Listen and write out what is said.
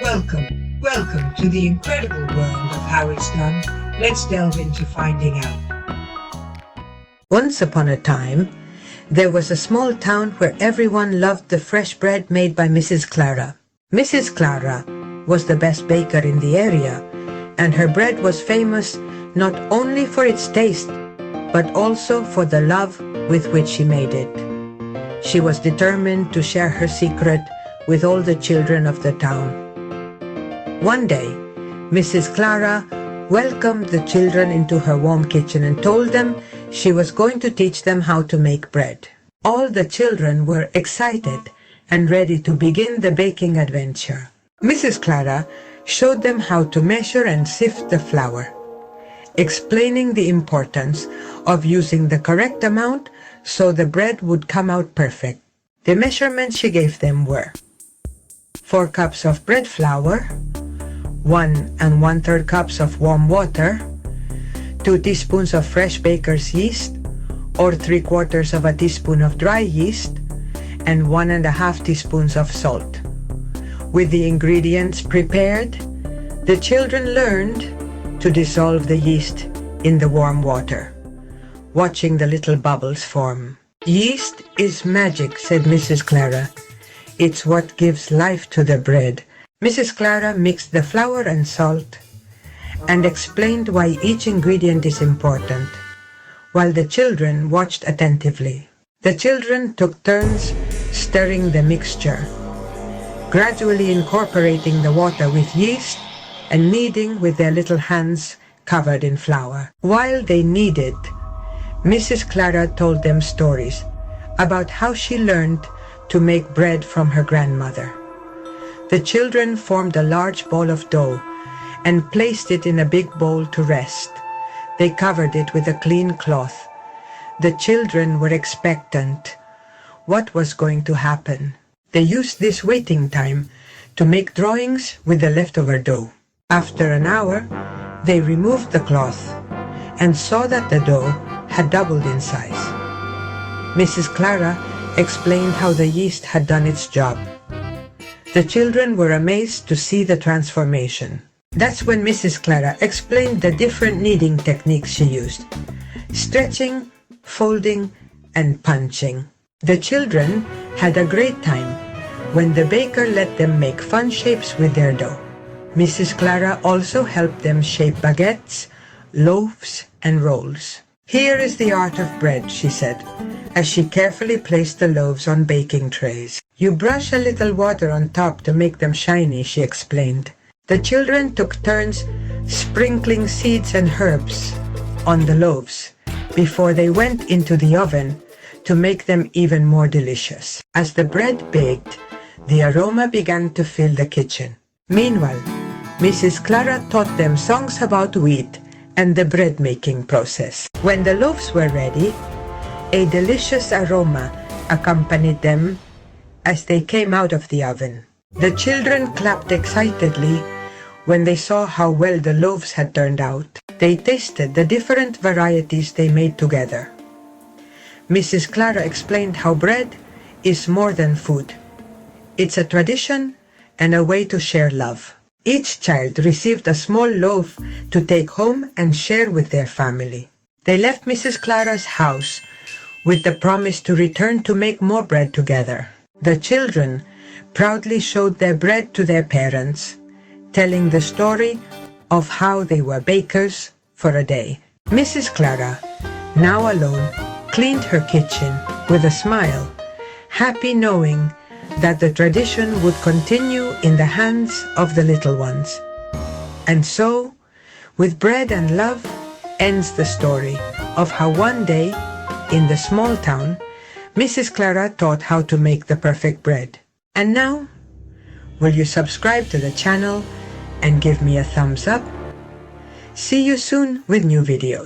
Welcome to the incredible world of how it's done. Let's delve into finding out. Once upon a time, there was a small town where everyone loved the fresh bread made by Mrs. Clara. Mrs. Clara was the best baker in the area, and her bread was famous not only for its taste, but also for the love with which she made it. She was determined to share her secret with all the children of the town. One day, Mrs. Clara welcomed the children into her warm kitchen and told them she was going to teach them how to make bread. All the children were excited and ready to begin the baking adventure. Mrs. Clara showed them how to measure and sift the flour, explaining the importance of using the correct amount so the bread would come out perfect. The measurements she gave them were 4 cups of bread flour, 1 1/3 cups of warm water, 2 teaspoons of fresh baker's yeast, or 3/4 teaspoon of dry yeast, and 1 1/2 teaspoons of salt. With the ingredients prepared, the children learned to dissolve the yeast in the warm water, watching the little bubbles form. "Yeast is magic," said Mrs. Clara. "It's what gives life to the bread." Mrs. Clara mixed the flour and salt and explained why each ingredient is important, while the children watched attentively. The children took turns stirring the mixture, gradually incorporating the water with yeast and kneading with their little hands covered in flour. While they kneaded, Mrs. Clara told them stories about how she learned to make bread from her grandmother. The children formed a large ball of dough and placed it in a big bowl to rest. They covered it with a clean cloth. The children were expectant. What was going to happen? They used this waiting time to make drawings with the leftover dough. After an hour, they removed the cloth and saw that the dough had doubled in size. Mrs. Clara explained how the yeast had done its job. The children were amazed to see the transformation. That's when Mrs. Clara explained the different kneading techniques she used: stretching, folding, and punching. The children had a great time when the baker let them make fun shapes with their dough. Mrs. Clara also helped them shape baguettes, loaves, and rolls. "Here is the art of bread," she said, as she carefully placed the loaves on baking trays. "You brush a little water on top to make them shiny," she explained. The children took turns sprinkling seeds and herbs on the loaves before they went into the oven to make them even more delicious. As the bread baked, the aroma began to fill the kitchen. Meanwhile, Mrs. Clara taught them songs about wheat and the bread-making process. When the loaves were ready, a delicious aroma accompanied them as they came out of the oven. The children clapped excitedly when they saw how well the loaves had turned out. They tasted the different varieties they made together. Mrs. Clara explained how bread is more than food. It's a tradition and a way to share love. Each child received a small loaf to take home and share with their family. They left Mrs. Clara's house with the promise to return to make more bread together. The children proudly showed their bread to their parents, telling the story of how they were bakers for a day. Mrs. Clara, now alone, cleaned her kitchen with a smile, happy knowing that the tradition would continue in the hands of the little ones. And so, with bread and love, ends the story of how one day, in the small town, Mrs. Clara taught how to make the perfect bread. And now, will you subscribe to the channel and give me a thumbs up? See you soon with new videos.